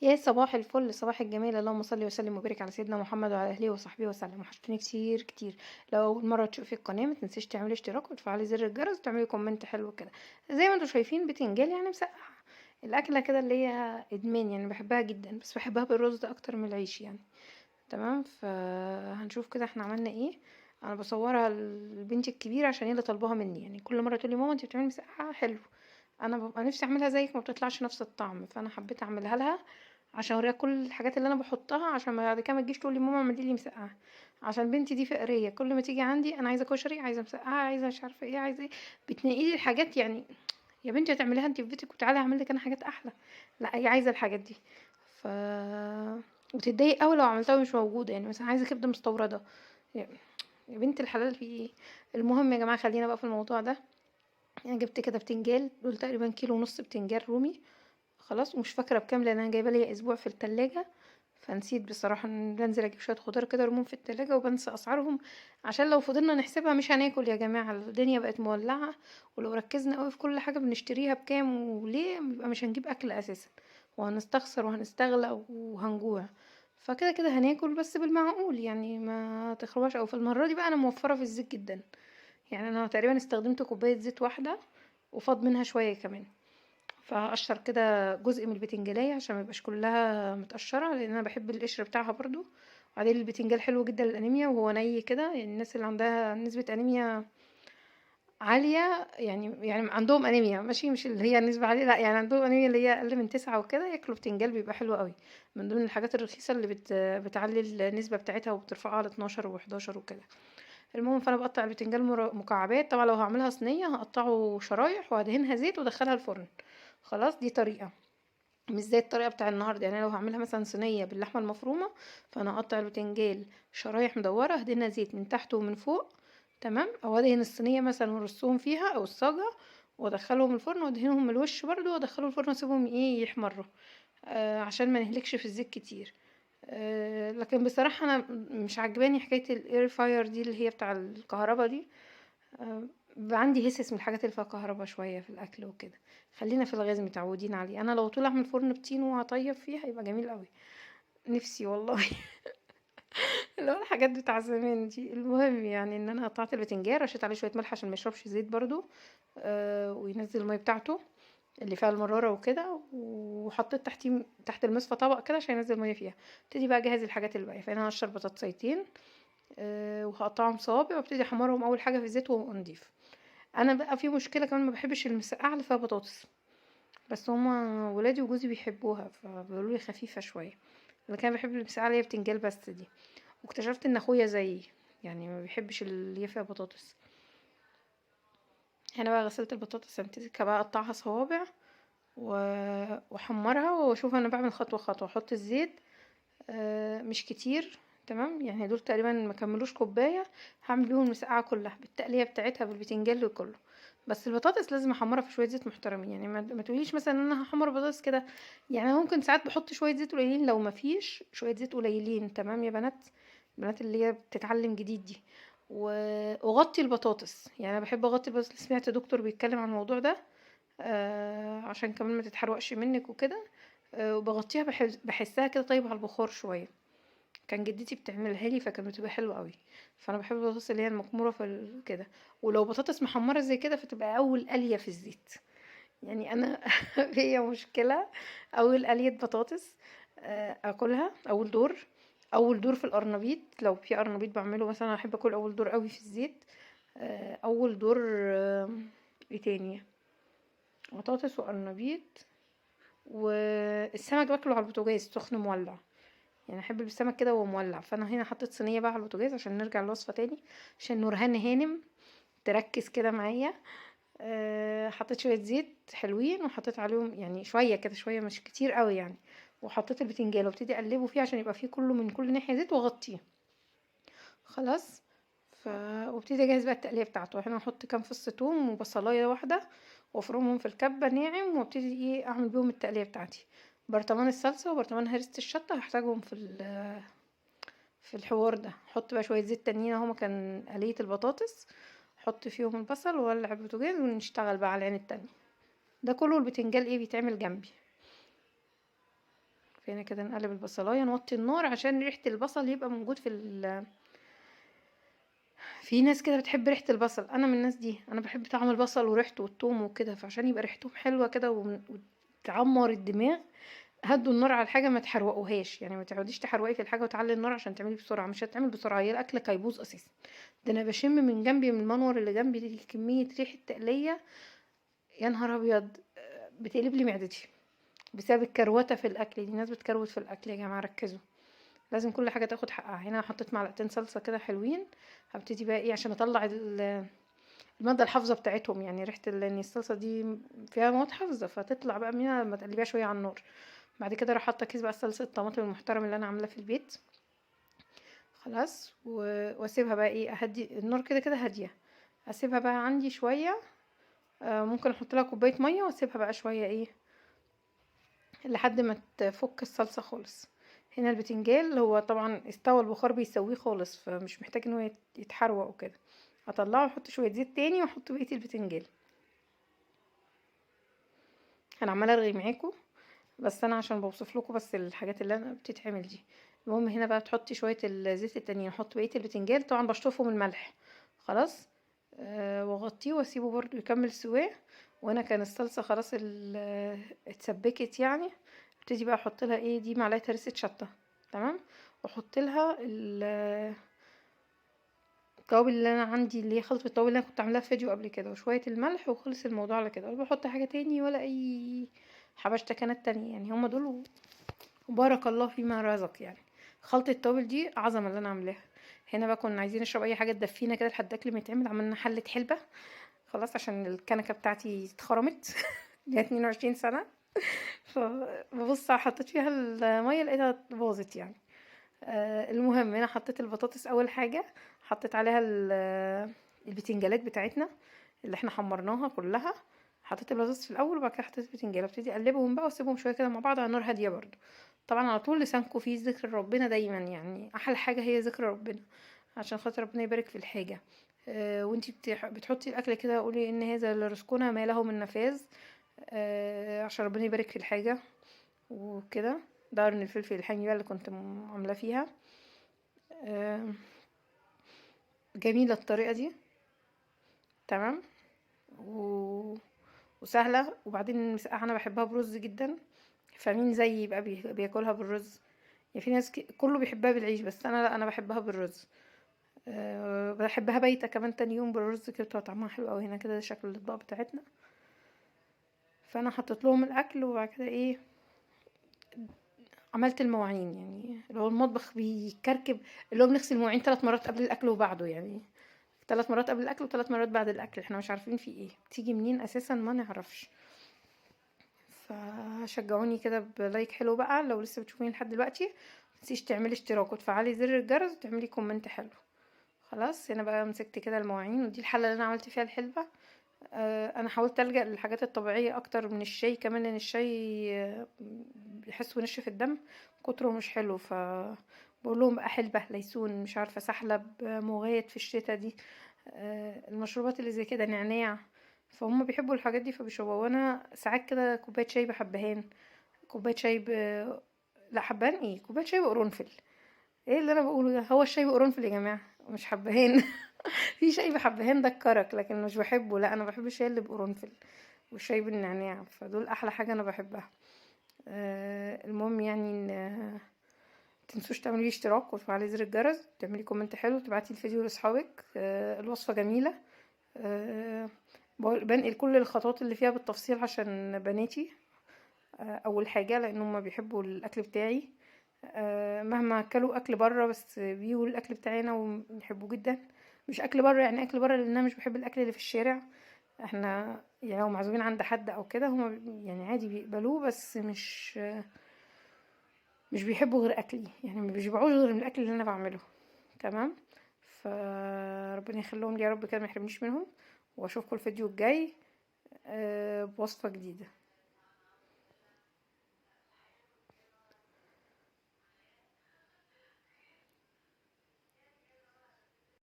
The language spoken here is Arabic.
يا صباح الفل، صباح الجمال، اللهم صل وسلم وبارك على سيدنا محمد وعلى اله وصحبه وسلم. وحشتوني كتير كتير. لو اول مره تشوفي القناه ما تنسيش تعملي اشتراك وتفعلي زر الجرس وتعملي كومنت حلو كده. زي ما انتم شايفين بتنجان يعني مسقعه. الاكله كده اللي هي ادمان، يعني بحبها جدا، بس بحبها بالرز اكتر من العيش يعني. تمام، فهنشوف كده احنا عملنا ايه. انا بصورها لبنتي الكبيره عشان هي اللي طالباها مني، يعني كل مره تقولي ماما انت بتعملي مسقعه حلو. انا ببقى نفسي اعملها زيك، ما بتطلعش نفس الطعم، فانا حبيت اعملها لها عشان اوريها كل الحاجات اللي انا بحطها، عشان بعد كده ما تجيش تقول لي ماما اعملي لي مسقعه. عشان بنتي دي فقريه، كل ما تيجي عندي انا عايزه كشري، عايزه مسقعه، عايزه مش عارفه ايه، عايزه ايه. بتنقي لي الحاجات يعني. يا بنتي هتعمليها انت في بيتك وتعالي اعمل لك انا حاجات احلى. لا، هي عايزه الحاجات دي. ف وتتضايق قوي لو عملتها مش موجوده، يعني مثلا عايزه كبده مستورده. يا يا بنت الحلال في ايه؟ المهم يا جماعه، خلينا بقى في الموضوع ده. يعني جبت كده بتنجان، دول تقريبا كيلو ونص بتنجان رومي. خلاص، ومش فاكره بكام لان انا جايبه لي اسبوع في التلاجة. فنسيت بصراحه ان بنزل اجيب شويه خضار كده ارميهم في التلاجة وبنسى اسعارهم. عشان لو فضلنا نحسبها مش هناكل يا جماعه، الدنيا بقت مولعه. ولو ركزنا قوي في كل حاجه بنشتريها بكام وليه، يبقى مش هنجيب اكل اساسا. وهنستخسر وهنستغلى وهنجوع. فكده كده هناكل بس بالمعقول، يعني ما تخربش. او في المره دي بقى انا موفره في الزيت جدا. يعني انا تقريبا استخدمت كوبايه زيت واحده، وفاض منها شويه كمان. فهقشر كده جزء من البتنجانية عشان ما يبقاش كلها متقشرة، لان انا بحب القشر بتاعها برضو. وبعدين البتنجان حلو جدا للانيميا وهو ني كده، يعني الناس اللي عندها نسبة انيميا عالية، يعني عندهم انيميا ماشي، مش اللي هي النسبة عالية، لا يعني عندهم انيميا اللي هي اقل من 9 وكده، ياكلوا بتنجان بيبقى حلو قوي. من ضمن الحاجات الرخيصة اللي بتعلي النسبة بتاعتها وبترفعها ل 12 و11 وكده. المهم، فانا بقطع البتنجان مكعبات. طبعا لو هعملها صينية هقطعه شرايح وادهنها زيت وادخلها الفرن. خلاص، دي طريقة. مش زي الطريقة بتاع النهاردة، يعني أنا لو هعملها مثلا صينية باللحمة المفرومة، فأنا هقطع البتنجان شرايح مدورة، هدهنها زيت من تحت ومن فوق. تمام، أو أدهن الصينية مثلا وأرصهم فيها أو الصاجة، وأدخلهم الفرن وأدهنهم من الوش برضو وأدخلهم الفرن وأسيبهم يحمروا. عشان ما نهلكش في الزيت كتير. لكن بصراحة أنا مش عجباني حكاية الاير فاير دي اللي هي بتاع الكهربا دي. آه، بيبقى عندي هسس من الحاجات اللي فيها كهربا شوية في الأكل وكده. خلينا في الغاز متعودين عليه. أنا لو طول أعمل فرن بطين وهطيب فيه هيبقى جميل قوي. نفسي والله. اللي هو الحاجات بتاع زمان دي. المهم يعني ان انا قطعت البتنجان، رشيت عليه شويه ملح عشان ما يشربش زيت برضو. وينزل الميه بتاعته اللي فيها المراره وكده، وحطيت تحت المصفى طبق كده عشان ينزل الميه فيها. ابتدي بقى اجهز الحاجات اللي باقيه، فانا هقشر بطاطسيتين. وهقطعهم صوابع وابتدي احمرهم اول حاجه في الزيت وهو نضيف. انا بقى في مشكله كمان، ما بحبش المسقعه اللي فيها بطاطس. بس هما ولادي وجوزي بيحبوها فبيقولوا لي خفيفه شويه. لكن انا بحب المسقعه اللي هي بتنجان بس دي. واكتشفت ان اخويا زيي، يعني ما بيحبش اللي هي فيها بطاطس. انا بقى غسلت البطاطس، امسكها بقى اقطعها صوابع واحمرها واشوف. انا بعمل خطوه خطوه، احط الزيت مش كتير. تمام، يعني دول تقريبا ما كملوش كوبايه. هعمل بيهم المسقعه كلها بالتقليه بتاعتها بالبتنجان كله. بس البطاطس لازم احمرها في شويه زيت محترمين، يعني ما تقوليش مثلا ان انا هحمر البطاطس كده. يعني أنا ممكن ساعات بحط شويه زيت قليلين، لو ما فيش شويه زيت قليلين. تمام يا بنات. البنات اللي هي بتتعلم جديد دي. واغطي البطاطس، يعني انا بحب اغطي البطاطس. سمعت دكتور بيتكلم عن الموضوع ده. عشان كمان ما تتحرقش منك وكده. وبغطيها، بحسها كده طيب على البخار شويه. كان جدتي بتعملها لي فكانت بتبقى حلوه قوي. فانا بحب البطاطس اللي هي المكموره في كده. ولو بطاطس محمره زي كده فتبقى اول قليه في الزيت. يعني انا هي مشكله. اول قليه بطاطس اكلها اول دور. اول دور في القرنبيط، لو في قرنبيط بعمله مثلا احب اكل اول دور قوي في الزيت. اول دور. ايه تاني؟ بطاطس وقرنبيط. والسمك باكله على البوتاجاز سخن مولع. يعني احب السمك كده وهو مولع. فانا هنا حطيت صينيه بقى على البوتاجاز عشان نرجع للوصفه تاني. عشان نورهان هانم تركز كده معايا. حطيت شويه زيت حلوين وحطيت عليهم يعني شويه كده، شويه مش كتير قوي يعني. وحطيت البتنجان وابتدي اقلبه فيه عشان يبقى فيه كله من كل ناحيه زيت واغطيه. خلاص. وابتدي اجهز بقى التقليه بتاعته. هنا احط كام فص توم وبصلايه واحده، وافرمهم في الكبه ناعم، وابتدي اعمل بيهم التقليه بتاعتي. برطمان الصلصه وبرطمان هريسه الشطه هحتاجهم في الحوار ده. احط بقى شويه زيت تانيين اهو مكان قليه البطاطس. احط فيهم البصل واولع البوتاجاز ونشتغل بقى على العين التانية. ده كله البتنجان بيتعمل جنبي. فهنا كده نقلب البصلايه، نوطي النار عشان ريحه البصل يبقى موجود في ناس كده بتحب ريحه البصل، انا من الناس دي، انا بحب طعم البصل وريحته والثوم وكده، فعشان يبقى ريحتهم حلوه كده وتعمر الدماغ، هدوا النار على الحاجه، ما تحروقوهاش يعني، ما تقعديش تحروقي في الحاجه وتعلي النار عشان تعملي بسرعه، مش هتعمل بسرعه، هي الاكل هيبوظ اساسا. ده انا بشم من جنبي من المنور اللي جنبي دي كميه ريحه تقليه، يا نهار ابيض، بتقلب لي معدتي بسبب الكروته في الاكل دي. الناس بتكروت في الاكل يا جماعه، ركزوا، لازم كل حاجه تاخد حقها. هنا حطيت معلقتين صلصه كده حلوين، هبتدي بقى ايه عشان اطلع الماده الحافظه بتاعتهم، يعني ريحه لان الصلصه دي فيها مواد حافظه، فتطلع بقى منها لما تقلبيها شويه على النار. بعد كده راح حاطه كيس بقى صلصه الطماطم المحترم اللي انا عاملاه في البيت، خلاص واسيبها بقى ايه، اهدي النار كده كده هاديه، اسيبها بقى عندي شويه، ممكن احط لها كوبايه ميه واسيبها بقى شويه ايه لحد ما تفك الصلصه خالص. هنا البتنجال هو طبعا استوى، البخار بيسويه خالص، فمش محتاج ان هو يتحروق وكده. هطلعه واحط شويه زيت تاني واحط بقيه البتنجال. انا عماله ارغي معاكم، بس انا عشان بوصف لكم بس الحاجات اللي انا بتتعمل دي. المهم هنا بقى تحطي شويه الزيت التانيين، احط بقيه البتنجال، طبعا بشطفه من الملح، خلاص، واغطيه واسيبه برضو يكمل سواه. وانا كان الصلصه خلاص اتسبكت يعني، ابتدي بقى احط لها ايه، دي معلقه هريسه شطه، تمام، واحط لها التوابل اللي انا عندي، اللي هي خلطه التوابل اللي انا كنت عاملاها في فيديو قبل كده، وشويه الملح، وخلص الموضوع على كده، ولا بحط حاجه تاني ولا اي حبشتكنات تانية يعني، هما دول وبارك الله فيما رزق يعني. خلطة التوابل دي عظمة اللي انا عاملاها. هنا بقى كنا عايزين نشرب اي حاجة تدفينا كده لحد الاكل ما يتعمل، عملنا حلة حلبة خلاص عشان الكنكة بتاعتي اتخرمت ليها 22 سنة، فببص حطيت فيها المية لقيتها باظت يعني. المهم هنا حطيت البطاطس اول حاجة، حطيت عليها البتنجالات بتاعتنا اللي احنا حمرناها كلها، حطيت البطاطس في الاول وبعد كده حطيت البتنجان، ابتدي اقلبهم بقى واسيبهم شويه كده مع بعض على نار هاديه برضو. طبعا على طول لسانكم فيه ذكر ربنا دايما، يعني احلى حاجه هي ذكر ربنا، عشان خاطر ربنا يبارك في الحاجه. وانتي بتحطي الاكل كده قولي ان هذا لرزقنا ما له من نفاذ، عشان ربنا يبارك في الحاجه وكده. ده قرن الفلفل الحامي بقى اللي كنت عاملاه فيها. آه، جميله الطريقه دي، تمام، وسهله. وبعدين المسقعه انا بحبها برز جدا، فمين زيي يبقى بياكلها بالرز؟ يعني في ناس كله بيحبها بالعيش، بس انا لا، انا بحبها بالرز. بحبها بايته كمان تاني يوم بالرز كده، بتبقى طعمها حلو قوي. هنا كده ده شكل الاطباق بتاعتنا، فانا حطيت لهم الاكل وبعد كده ايه، عملت المواعين، يعني اللي هو المطبخ بيكركب، اللي هو بنغسل المواعين 3 مرات قبل الاكل وبعده يعني، 3 مرات قبل الاكل و3 مرات بعد الاكل، احنا مش عارفين في ايه بتيجي منين اساسا، ما نعرفش. فشجعوني كده بلايك حلو بقى لو لسه بتشوفيني لحد دلوقتي، متنسيش تعملي اشتراك وتفعلي زر الجرس وتعملي كومنت حلو. خلاص هنا بقى مسكت كده المواعين، ودي الحله اللي انا عملت فيها الحلبه. انا حاولت الجا للحاجات الطبيعيه اكتر من الشاي كمان، لان الشاي بيحس ونشف الدم كتره مش حلو، ف بقول لهم بقى حلبه، ليسون، مش عارفه، سحلب، مغات في الشتا دي، المشروبات اللي زي كده، نعناع، فهم بيحبوا الحاجات دي فبيشربوها. وانا ساعات كده كوبايه شاي بحبهان، كوبايه شاي لا حبهان ايه، كوبايه شاي بقرنفل. ايه اللي انا بقوله ده، هو الشاي بقرنفل يا جماعه مش حبهان في شاي بحبهان ده الكرك، لكن مش بحبه، لا انا بحب الشاي اللي بقرنفل والشاي بالنعناع، فدول احلى حاجه انا بحبها. المهم يعني ان متنسوش تعملي اشتراك وتفعلي زر الجرس، تعملي كومنت حلو، تبعتي الفيديو لاصحابك. الوصفه جميله، آه، بنقل كل الخطوات اللي فيها بالتفصيل عشان بناتي، اول حاجه لان هم بيحبوا الاكل بتاعي، مهما اكلوا اكل بره بس بيجوا الاكل بتاعنا وبنحبه جدا. مش اكل بره يعني اكل بره، لان انا مش بحب الاكل اللي في الشارع. احنا يعني لو معزومين عند حد او كده هما يعني عادي بيقبلوه، بس مش بيحبوا غير اكلي، يعني ما بيشبعوش غير من الاكل اللي انا بعمله، تمام. فربنا يخليهم لي يا رب كده، ما يحرمنيش منهم. واشوفكم الفيديو الجاي بوصفة جديدة.